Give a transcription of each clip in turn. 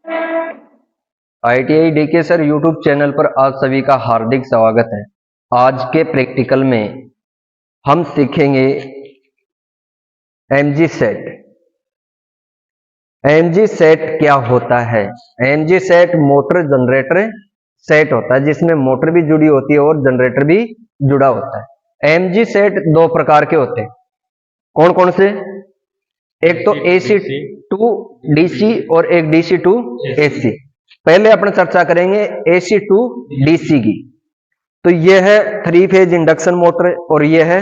ITI DK sir YouTube channel पर आप सभी का हार्दिक स्वागत है। आज के प्रैक्टिकल में हम सीखेंगे एमजी सेट। एमजी सेट क्या होता है? MG set motor generator set होता है जिसमें मोटर भी जुड़ी होती है और जनरेटर भी जुड़ा होता है। एमजी सेट दो प्रकार के होते हैं। कौन कौन से? एक तो AC टू DC और एक DC टू AC। पहले अपन चर्चा करेंगे AC टू DC की। तो यह है 3 फेज इंडक्शन मोटर और यह है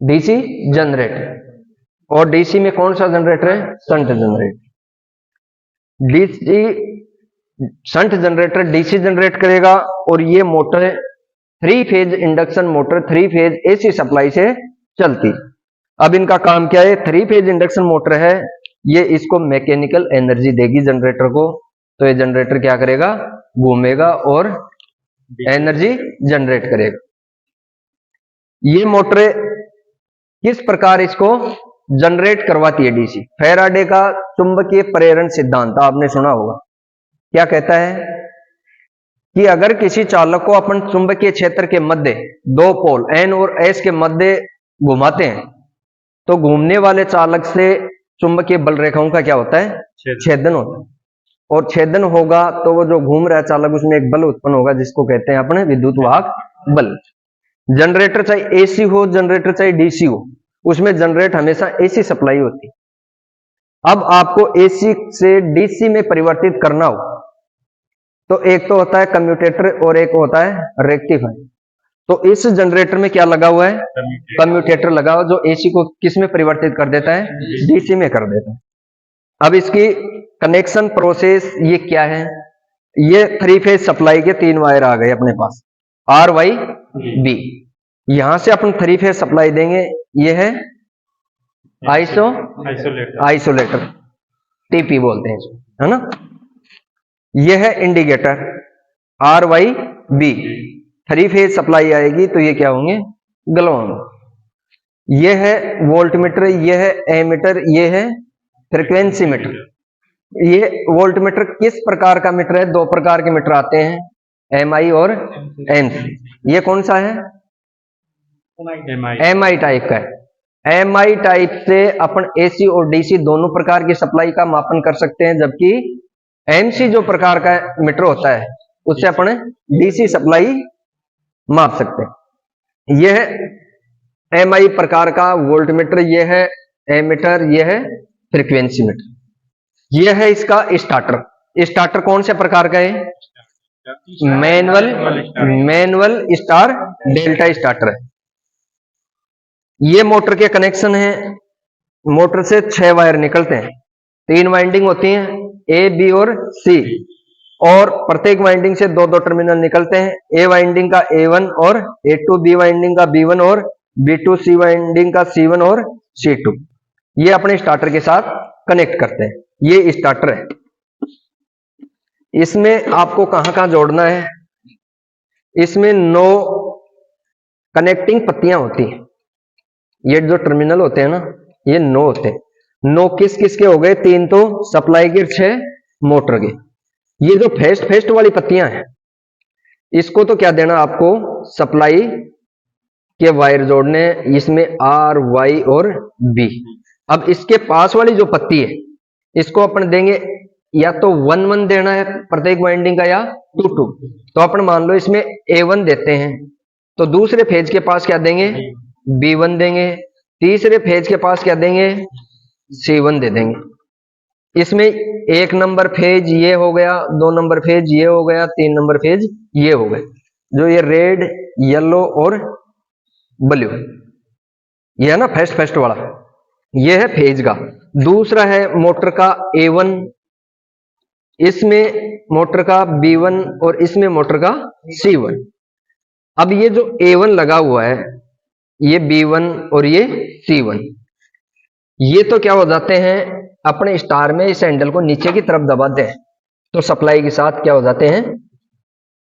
DC जनरेटर। और DC में कौन सा जनरेटर है? Shunt generator. DC shunt generator DC generate करेगा और ये motor 3 phase induction motor 3 phase AC supply से चलती। अब इनका काम क्या है? 3 फेज इंडक्शन मोटर है, ये इसको मैकेनिकल एनर्जी देगी जनरेटर को। तो ये जनरेटर क्या करेगा? घूमेगा और एनर्जी जनरेट करेगा। ये मोटर किस प्रकार इसको जनरेट करवाती है? DC फैराडे का चुंबकीय प्रेरण सिद्धांत आपने सुना होगा। क्या कहता है कि अगर किसी चालक को अपन चुंबकीय क्षेत्र के मध्य दो पोल N और S के मध्य घुमाते हैं तो घूमने वाले चालक से चुंबकीय बल रेखाओं का क्या होता है? छेदन होता है। और छेदन होगा तो वो जो घूम रहा है चालक उसमें एक बल उत्पन्न होगा जिसको कहते हैं अपने विद्युत वाहक बल। जनरेटर चाहे AC हो, जनरेटर चाहे DC हो, उसमें जनरेट हमेशा AC सप्लाई होती है। अब आपको AC से DC में परिवर्तित करना हो तो एक तो होता है कम्यूटेटर और एक होता है रेक्टिफायर। तो इस जनरेटर में क्या लगा हुआ है? कम्यूटेटर लगा हुआ जो AC को किस में परिवर्तित कर देता है? DC में कर देता है। अब इसकी कनेक्शन प्रोसेस ये क्या है? ये 3 फेज सप्लाई के 3 वायर आ गए अपने पास, R Y B। यहां से अपन 3 फेज सप्लाई देंगे। ये है आइसोलेटर TP बोलते हैं इसको, है ना। ये है indicator R Y B। 3 phase supply आएगी तो ये क्या होंगे? ग्लोन। ये है वोल्टमीटर, ये है एमीटर, ये है फ्रीक्वेंसी मीटर। ये वोल्टमीटर किस प्रकार का मीटर है? दो प्रकार के मीटर आते हैं, MI और MC। ये कौन सा है? MI टाइप का है। MI टाइप से अपन AC और DC दोनों प्रकार की सप्लाई का मापन कर सकते हैं, जबकि MC जो प्रकार का मीटर होता है उससे अपन DC सप्लाई माप सकते हैं। यह है MI प्रकार का वोल्टमीटर, यह है एमीटर, यह है फ्रीक्वेंसी मीटर। यह है इसका स्टार्टर। स्टार्टर कौन से प्रकार का है? मैनुअल स्टार डेल्टा स्टार्टर है। ये मोटर के कनेक्शन है। मोटर से 6 वायर निकलते हैं, 3 वाइंडिंग होती हैं A, B और C, और प्रत्येक वाइंडिंग से 2-2 टर्मिनल निकलते हैं। A वाइंडिंग का A1 और A2, B वाइंडिंग का B1 और B2, C वाइंडिंग का C1 और C2। ये अपने स्टार्टर के साथ कनेक्ट करते हैं। ये स्टार्टर है। इसमें आपको कहां कहां जोड़ना है? इसमें 9 कनेक्टिंग पत्तियां होती हैं। ये जो टर्मिनल होते हैं ना, ये 9 होते हैं। 9 किस किस के हो गए? 3 तो सप्लाई के, 6 मोटर के। ये जो फेस्ट वाली पत्तियां हैं इसको तो क्या देना आपको? सप्लाई के वायर जोड़ने, इसमें R, Y और B। अब इसके पास वाली जो पत्ती है इसको अपन देंगे या तो 1-1 देना है प्रत्येक वाइंडिंग का, या 2-2। तो अपन मान लो इसमें A1 देते हैं तो दूसरे फेज के पास क्या देंगे? B1 देंगे। तीसरे फेज के पास क्या देंगे? C1 दे देंगे। इसमें 1 नंबर फेज ये हो गया, 2 नंबर फेज ये हो गया, 3 नंबर फेज ये हो गए। जो ये रेड, येलो और ब्लू, ये है ना फेस्ट वाला, ये है फेज का। दूसरा है मोटर का A1, इसमें मोटर का B1 और इसमें मोटर का C1। अब ये जो A1 लगा हुआ है, ये B1 और ये C1, ये तो क्या हो जाते हैं अपने स्टार में? इस हैंडल को नीचे की तरफ दबाते हैं तो सप्लाई के साथ क्या हो जाते हैं?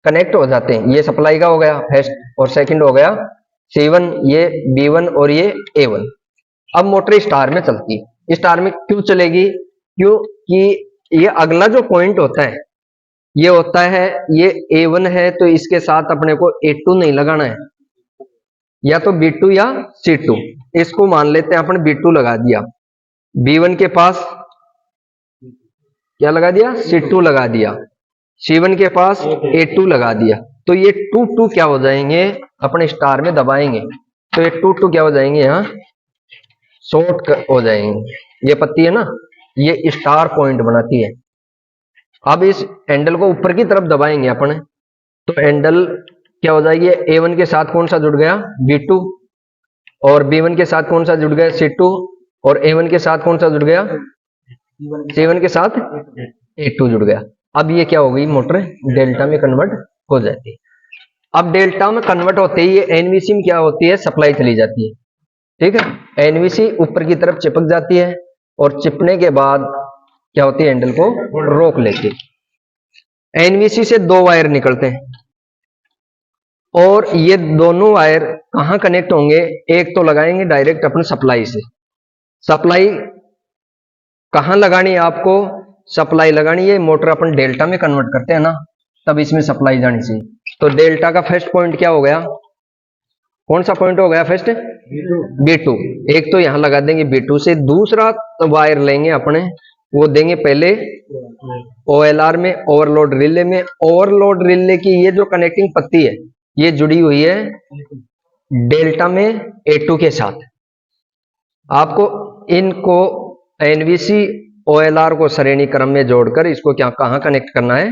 कनेक्ट हो जाते हैं। ये सप्लाई का हो गया फर्स्ट, और सेकंड हो गया C1, ये B1 और ये A1। अब मोटर स्टार में चलती है। स्टार में क्यों चलेगी? क्योंकि ये अगला जो पॉइंट होता है ये होता है, ये A1 है तो इसके साथ अपने को A2 नहीं लगाना है, या तो B2 या C2। इसको मान लेते हैं अपन B2 लगा दिया, B1 के पास क्या लगा दिया, C2 लगा दिया, C1 के पास A2 लगा दिया, तो ये 2 क्या हो जाएंगे, अपने स्टार में दबाएंगे तो ये 2 क्या हो जाएंगे, यहाँ शॉर्ट हो जाएंगे। ये पत्ती है ना, ये स्टार पॉइंट बनाती है। अब इस हैंडल को ऊपर की तरफ दबाएंगे अपन, तो हैंडल क्या हो जाएगी, A1 के साथ कौन सा जुड़ गया, B2, और B1 के साथ कौन सा जुड़ गया, C2, और A1 के साथ कौन सा जुड़ गया, C1 के साथ A2 जुड़ गया। अब ये क्या हो गई, मोटर डेल्टा में कन्वर्ट हो जाती है। अब डेल्टा में कन्वर्ट होते ही ये एनवीसी में क्या होती है, सप्लाई चली जाती है। ठीक है, एनवीसी ऊपर की तरफ चिपक जाती है और चिपने के बाद क्या होती है, हैंडल को रोक लेती है। एनवीसी से 2 वायर निकलते हैं और ये दोनों वायर कहां कनेक्ट होंगे, एक तो लगाएंगे डायरेक्ट अपन सप्लाई से। सप्लाई कहां लगानी है आपको, सप्लाई लगानी है, मोटर अपन डेल्टा में कन्वर्ट करते हैं ना, तब इसमें सप्लाई जानी चाहिए। तो डेल्टा का फर्स्ट पॉइंट क्या हो गया, कौन सा पॉइंट हो गया फर्स्ट, B2। एक तो यहां लगा देंगे B2 से, दूसरा वायर लेंगे अपने, वो देंगे पहले OLR में, ओवरलोड रिले में। ओवरलोड रिले की ये जो कनेक्टिंग पत्ती है ये जुड़ी हुई है डेल्टा में A2 के साथ। आपको इनको एनवीसी OLR को श्रेणी क्रम में जोड़कर इसको क्या कहां कनेक्ट करना है,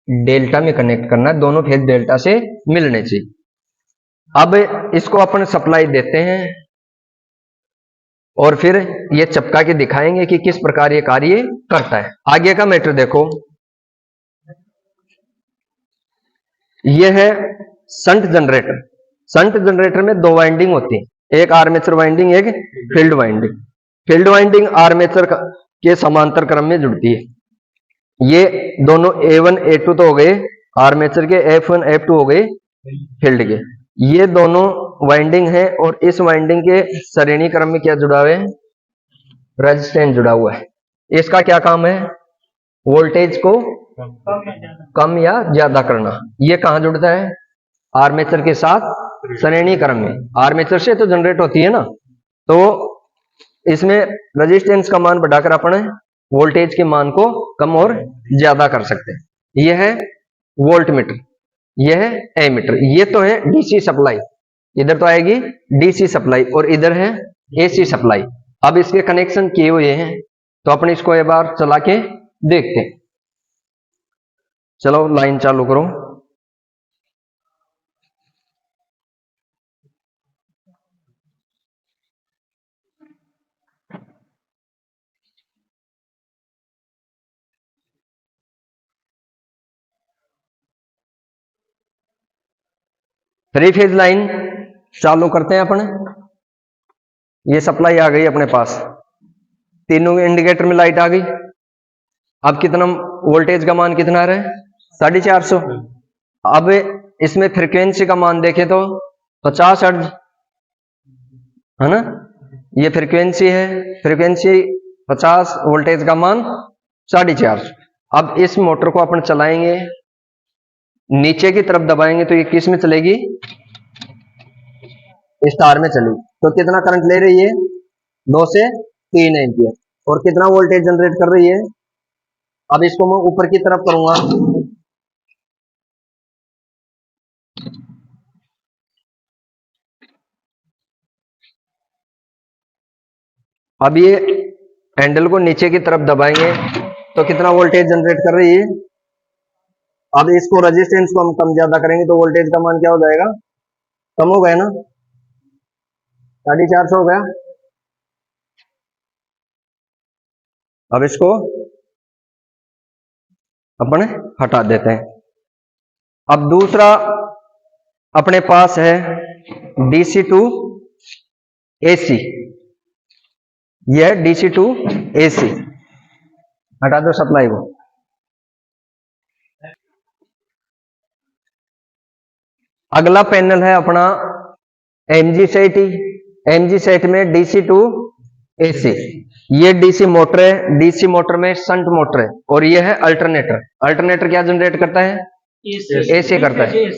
डेल्टा में कनेक्ट करना है, दोनों फेज डेल्टा से मिलने चाहिए। अब इसको अपन सप्लाई देते हैं और फिर ये चपका के दिखाएंगे कि किस प्रकार ये कार्य करता है। आगे का मैटर देखो, ये है शंट जनरेटर। शंट जनरेटर में 2 वाइंडिंग होती है, एक आर्मेचर वाइंडिंग, एक field winding. Field winding armature के समांतर क्रम में जुड़ती है। ये दोनों A1 A2 तो हो गए आर्मेचर के, F1 F2 हो गए फील्ड के। ये दोनों वाइंडिंग है और इस वाइंडिंग के श्रेणी क्रम में क्या जुड़ा हुआ है, रेजिस्टेंस जुड़ा हुआ है। इसका क्या काम है, वोल्टेज को कम या ज्यादा करना। ये कहां जुड़ता है, आर्मेचर के साथ श्रेणी क्रम में। आर्मेचर से तो जनरेट होती है ना, तो इसमें रेजिस्टेंस का मान बढ़ाकर अपन वोल्टेज के मान को कम और ज्यादा कर सकते हैं। यह है वोल्ट मीटर, यह है एमीटर। ये तो है डीसी सप्लाई, इधर तो आएगी डीसी सप्लाई और इधर है एसी सप्लाई। अब इसके कनेक्शन किए हुए हैं तो अपन इसको एक बार चला के देखते हैं। चलो लाइन चालू करो। थ्री फेज लाइन चालू करते हैं अपन। ये सप्लाई आ गई अपने पास, तीनों इंडिकेटर में लाइट आ गई। अब कितना वोल्टेज का मान कितना आ रहा है, 450। अब इसमें फ्रीक्वेंसी का मान देखें तो 50 हर्ट्ज है ना, ये फ्रीक्वेंसी है। फ्रीक्वेंसी 50, वोल्टेज का मान 450। अब इस मोटर को अपन चलाएंगे, नीचे की तरफ दबाएंगे तो ये किस में चलेगी, स्टार में चलेगी। तो कितना करंट ले रही है, 2 से 3 एम्पियर, और कितना वोल्टेज जनरेट कर रही है। अब इसको मैं ऊपर की तरफ करूंगा, अब ये हैंडल को नीचे की तरफ दबाएंगे तो कितना वोल्टेज जनरेट कर रही है। अब इसको रेजिस्टेंस को हम कम ज्यादा करेंगे तो वोल्टेज का मान क्या हो जाएगा, कम हो गया ना, 450 हो गया। अब इसको अपन हटा देते हैं। अब दूसरा अपने पास है DC टू AC, यह DC टू AC। हटा दो सप्लाई को। अगला पैनल है अपना MG सेट। MG सेट में DC टू एसी। ये डीसी मोटर है, डीसी मोटर में शंट मोटर है, और ये है अल्टरनेटर। अल्टरनेटर क्या जनरेट करता है? एसी करता है।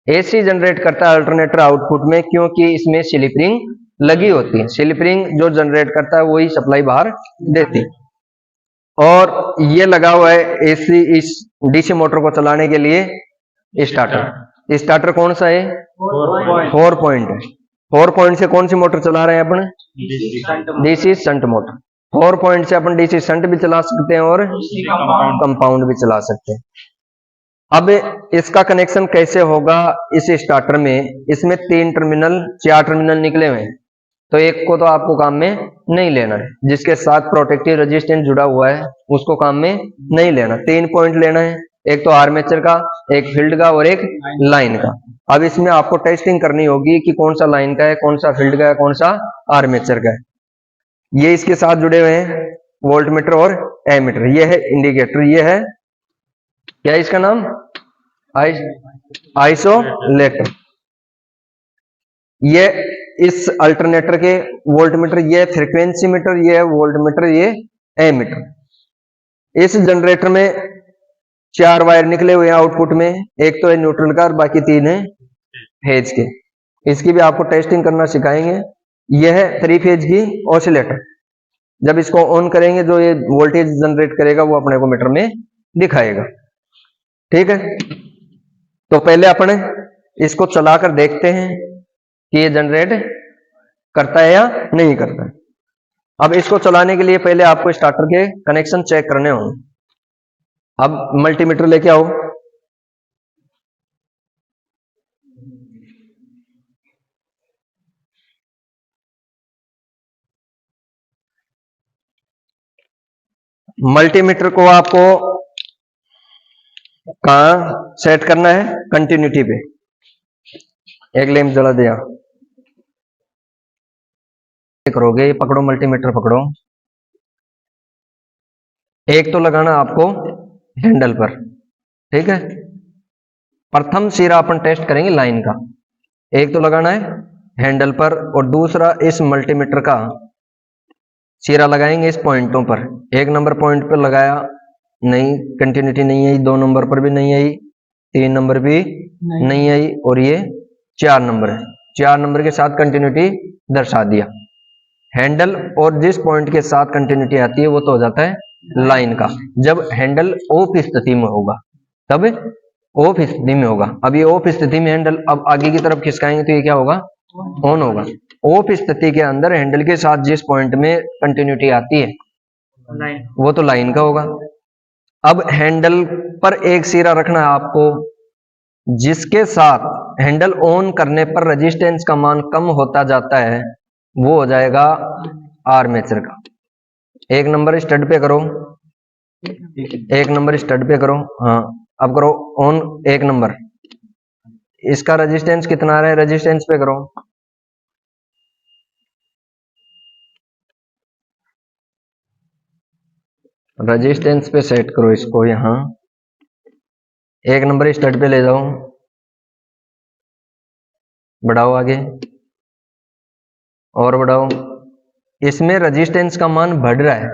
एसी जनरेट करता है अल्टरनेटर आउटपुट में, क्योंकि इसमें स्लिप रिंग लगी होती है। स्लिप रिंग जो जनरेट करता है वही सप्लाई बाहर देती है। और ये लगा हुआ है एसी इस डीसी मोटर को चलाने के लिए स्टार्टर। स्टार्टर कौन सा है? 4 पॉइंट है। 4 पॉइंट से कौन सी मोटर चला रहे हैं अपन? DC shunt motor. 4 पॉइंट से अपन डीसी शंट भी चला सकते हैं और कंपाउंड भी चला सकते हैं। अब इसका कनेक्शन कैसे होगा इस स्टार्टर में? इसमें 3 टर्मिनल 4 टर्मिनल निकले हुए हैं, तो एक को तो आपको काम में नहीं लेना है। जिसके साथ प्रोटेक्टिव रेजिस्टेंस जुड़ा हुआ है उसको काम में नहीं लेना। 3 पॉइंट लेना है, एक तो आर्मेचर का, एक फील्ड का और एक लाइन का। अब इसमें आपको टेस्टिंग करनी होगी कि कौन सा लाइन का है, कौन सा फील्ड का है, कौन सा आर्मेचर का है। ये इसके साथ जुड़े हुए हैं वोल्टमीटर और एमीटर। ये है इंडिकेटर। ये है क्या है इसका नाम? आइसोलेटर। ये इस अल्टरनेटर के वोल्टमीटर, ये फ्रीक्वेंसी मीटर, ये वोल्टमीटर, ये एमीटर। इस जनरेटर में 4 वायर निकले हुए हैं आउटपुट में। एक तो है न्यूट्रल का और बाकी 3 है फेज के। इसकी भी आपको टेस्टिंग करना सिखाएंगे। यह है 3 फेज की ऑसिलेटर। जब इसको ऑन करेंगे जो ये वोल्टेज जनरेट करेगा वो अपने को मीटर में दिखाएगा। ठीक है, तो पहले अपने इसको चलाकर देखते हैं कि ये जनरेट करता है या नहीं करता है। अब इसको चलाने के लिए पहले आपको स्टार्टर के कनेक्शन चेक करने होंगे। अब मल्टीमीटर लेके आओ। मल्टीमीटर को आपको कहां सेट करना है? कंटिन्यूटी पे। एक लैंप जला दिया, करोगे, पकड़ो मल्टीमीटर पकड़ो। एक तो लगाना आपको हैंडल पर, ठीक है। प्रथम सिरा अपन टेस्ट करेंगे लाइन का। एक तो लगाना है हैंडल पर और दूसरा इस मल्टीमीटर का सिरा लगाएंगे इस पॉइंटों पर। 1 नंबर पॉइंट पर लगाया, नहीं, कंटिन्यूटी नहीं आई। 2 नंबर पर भी नहीं आई, 3 नंबर भी नहीं आई, और ये 4 नंबर है। 4 नंबर के साथ कंटिन्यूटी दर्शा दिया। हैंडल और जिस पॉइंट के साथ कंटिन्यूटी आती है वो तो हो जाता है लाइन का। जब हैंडल ऑफ स्थिति में होगा, तब ऑफ स्थिति में होगा। अब ये ऑफ स्थिति में हैंडल अब आगे की तरफ खिसकाएंगे तो ये क्या होगा? ऑन होगा। ऑफ स्थिति के अंदर हैंडल के साथ जिस पॉइंट में कंटिन्यूटी आती है वो तो लाइन का होगा। अब हैंडल पर एक सिरा रखना है आपको जिसके साथ हैंडल ऑन करने पर रेजिस्टेंस का मान कम होता जाता है, वो हो जाएगा आर्मेचर का। 1 नंबर स्टड पे करो, 1 नंबर स्टड पे करो। हाँ, अब करो ऑन 1 नंबर। इसका रेजिस्टेंस कितना आ रहा है? रेजिस्टेंस पे करो। रेजिस्टेंस पे सेट करो इसको। यहां 1 नंबर स्टड पे ले जाओ, बढ़ाओ आगे और बढ़ाओ। इसमें रेजिस्टेंस का मान बढ़ रहा है।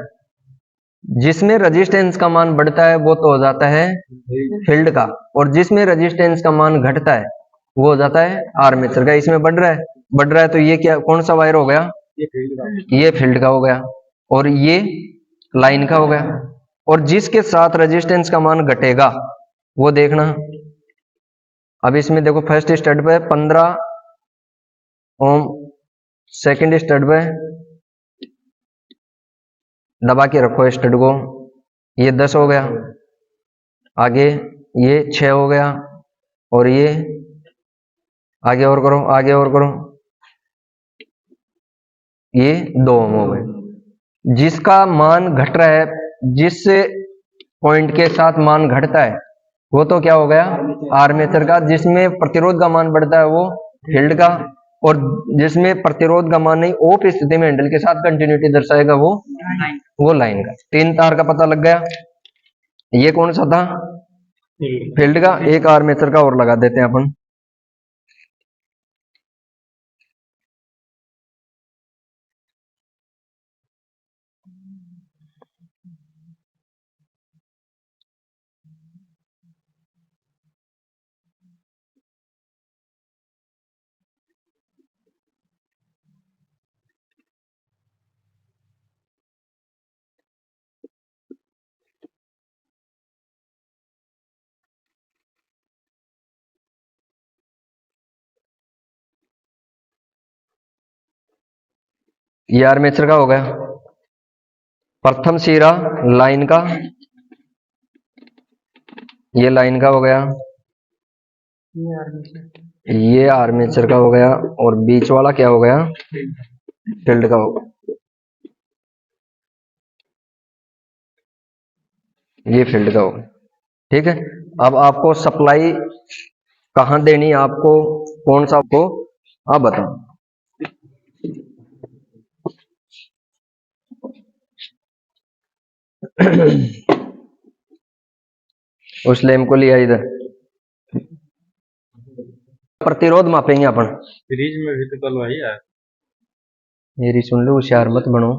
जिसमें रेजिस्टेंस का मान बढ़ता है वो तो हो जाता है फील्ड का, और जिसमें रेजिस्टेंस का मान घटता है वो हो जाता है आर्मेचर का। इसमें बढ़ रहा है, बढ़ रहा है, तो ये क्या, कौन सा वायर हो गया? ये फील्ड का हो गया और ये लाइन का हो गया। और जिसके साथ रेजिस्टेंस का मान घटेगा वो देखना। अब इसमें देखो, फर्स्ट स्टड पे 15 ओम, सेकंड स्टड पे दबा के रखो स्टड को, ये 10 हो गया। आगे ये 6 हो गया, और ये आगे और करो, आगे और करो, ये 2 ओम हो गए। जिसका मान घट रहा है, जिस पॉइंट के साथ मान घटता है वो तो क्या हो गया? आर्मेचर का। जिसमें प्रतिरोध का मान बढ़ता है वो फील्ड का, और जिसमें प्रतिरोध का मान नहीं, ऑफ स्थिति में हैंडल के साथ कंटिन्यूटी दर्शाएगा वो लाइन का। 3 तार का पता लग गया। ये कौन सा था? फील्ड का। एक आर्मेचर का और लगा देते हैं अपन। ये आर्मेचर का हो गया, प्रथम सिरा लाइन का, ये लाइन का हो गया, ये आर्मेचर का हो गया, और बीच वाला क्या हो गया, फील्ड का हो गया, ये फील्ड का हो गया। ठीक है, अब आपको सप्लाई कहां देनी है, आपको कौन सा, आपको आप बताओ। उस लैम्प को लिया इधर, प्रतिरोध मापेंगे अपन। सीरीज में भी तो कल वही है। मेरी सुन लो, होशियार मत बनो।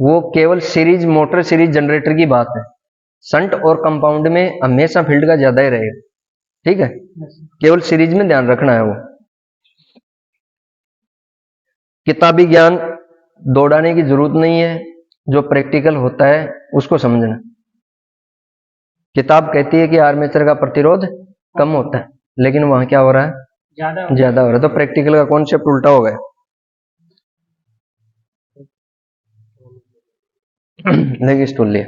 वो केवल सीरीज मोटर, सीरीज जनरेटर की बात है। संट और कंपाउंड में हमेशा फील्ड का ज्यादा ही रहेगा। ठीक है, केवल सीरीज में ध्यान रखना है। वो किताबी ज्ञान दौड़ाने की जरूरत नहीं है, जो प्रैक्टिकल होता है उसको समझना। किताब कहती है कि आर्मेचर का प्रतिरोध कम होता है, लेकिन वहां क्या हो रहा है, ज्यादा हो रहा है। तो प्रैक्टिकल का कॉन्सेप्ट उल्टा हो गया। लेकिन स्टूल लिया,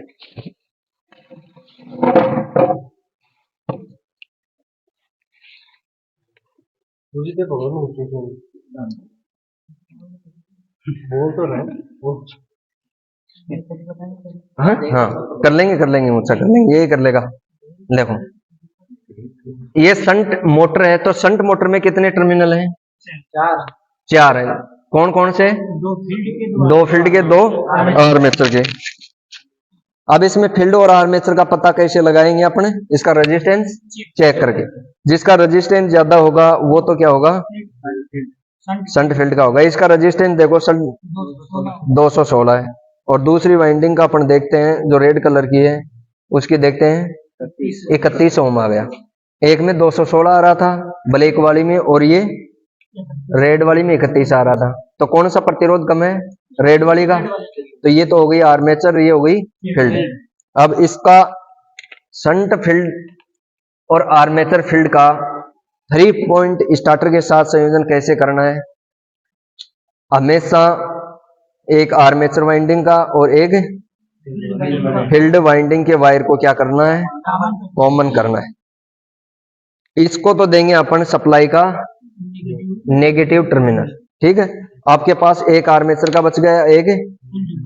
बोल तो रहे हाँ हाँ, कर लेंगे, मुझसे कर लेंगे, यही कर लेगा। देखो, ये संट मोटर है, तो संट मोटर में कितने टर्मिनल हैं, चार है। कौन कौन से, दो फील्ड के, दो आर्मेचर के। अब इसमें फील्ड और आर्मेचर का पता कैसे लगाएंगे अपने, इसका रेजिस्टेंस चेक करके। जिसका रेजिस्टेंस ज्यादा होगा वो तो क्या होगा, संट फील्ड का होगा। इसका रेजिस्टेंस देखो, संट 216 है, और दूसरी वाइंडिंग का अपन देखते हैं जो रेड कलर की है, उसकी देखते हैं 31 ओम आ गया। एक में 216 आ रहा था ब्लैक वाली में, और ये रेड वाली में 31 आ रहा था। तो कौन सा प्रतिरोध कम है, रेड वाली का। तो ये तो हो गई आर्मेचर, ये हो गई फील्ड। अब इसका संट फील्ड और आर्मेचर फील्ड का 3 पॉइंट स्टार्टर के साथ संयोजन कैसे करना है। हमेशा एक आर्मेचर वाइंडिंग का और एक फील्ड वाइंडिंग के वायर को क्या करना है, कॉमन करना है। इसको तो देंगे अपन सप्लाई का नेगेटिव टर्मिनल। ठीक है, आपके पास एक आर्मेचर का बच गया, एक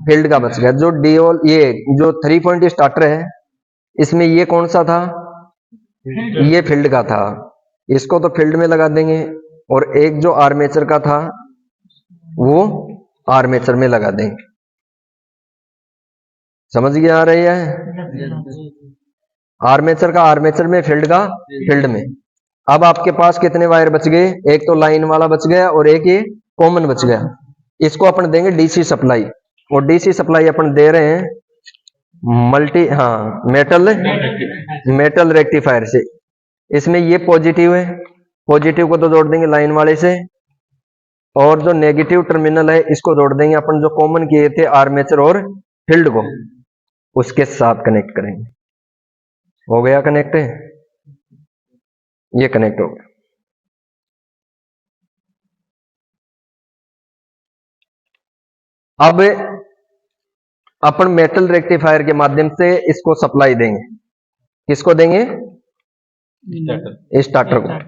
फील्ड का बच गया। जो डीओल, ये जो 3 पॉइंट स्टार्टर है, इसमें ये कौन सा था, ये फील्ड का था। इसको तो फील्ड में लगा देंगे, और एक जो आर्मेचर का था वो आर्मेचर में लगा देंगे। समझ गया आ रही है, आर्मेचर का आर्मेचर में, फील्ड का फील्ड में। अब आपके पास कितने वायर बच गए, एक तो लाइन वाला बच गया और एक ये कॉमन बच गया। इसको अपन देंगे डीसी सप्लाई, और डीसी सप्लाई अपन दे रहे हैं मेटल रेक्टिफायर से। इसमें ये पॉजिटिव है, पॉजिटिव को तो जोड़ देंगे लाइन वाले से, और जो नेगेटिव टर्मिनल है इसको जोड़ देंगे अपन जो कॉमन किए थे आर्मेचर और फील्ड को, उसके साथ कनेक्ट करेंगे। हो गया कनेक्ट, ये कनेक्ट हो गया। अब अपन मेटल रेक्टिफायर के माध्यम से इसको सप्लाई देंगे। किसको देंगे, स्टार्टर को।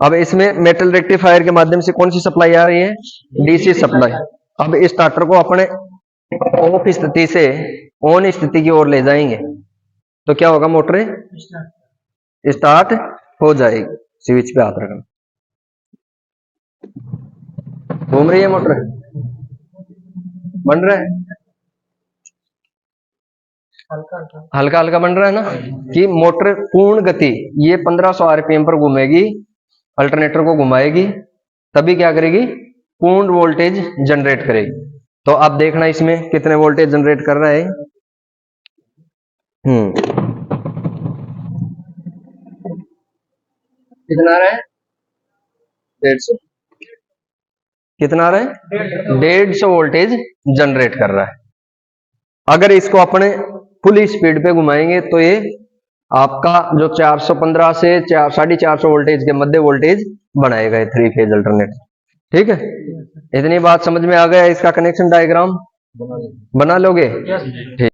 अब इसमें मेटल रेक्टिफायर के माध्यम से कौन सी सप्लाई आ रही है, डीसी सप्लाई। अब इस स्टार्टर को अपने ऑफ स्थिति से ऑन स्थिति की ओर ले जाएंगे, तो क्या होगा, मोटर स्टार्ट हो जाएगी। स्विच पे हाथ रखना, घूम रही है मोटर, बन रहा है, हल्का हल्का बन रहा है ना, कि मोटर पूर्ण गति ये 1500 आरपीएम पर घूमेगी, अल्टरनेटर को घुमाएगी, तभी क्या करेगी, पूर्ण वोल्टेज जनरेट करेगी। तो आप देखना इसमें कितने वोल्टेज जनरेट कर रहा है। कितना आ रहा है, 150। कितना आ रहा है, 150 वोल्टेज जनरेट कर रहा है। अगर इसको अपने फुल स्पीड पे घुमाएंगे तो ये आपका जो 415 से 450 वोल्टेज के मध्य वोल्टेज बनाएगा ये 3 फेज अल्टरनेटर। ठीक है, इतनी बात समझ में आ गया। इसका कनेक्शन डायग्राम बना लोगे? ठीक।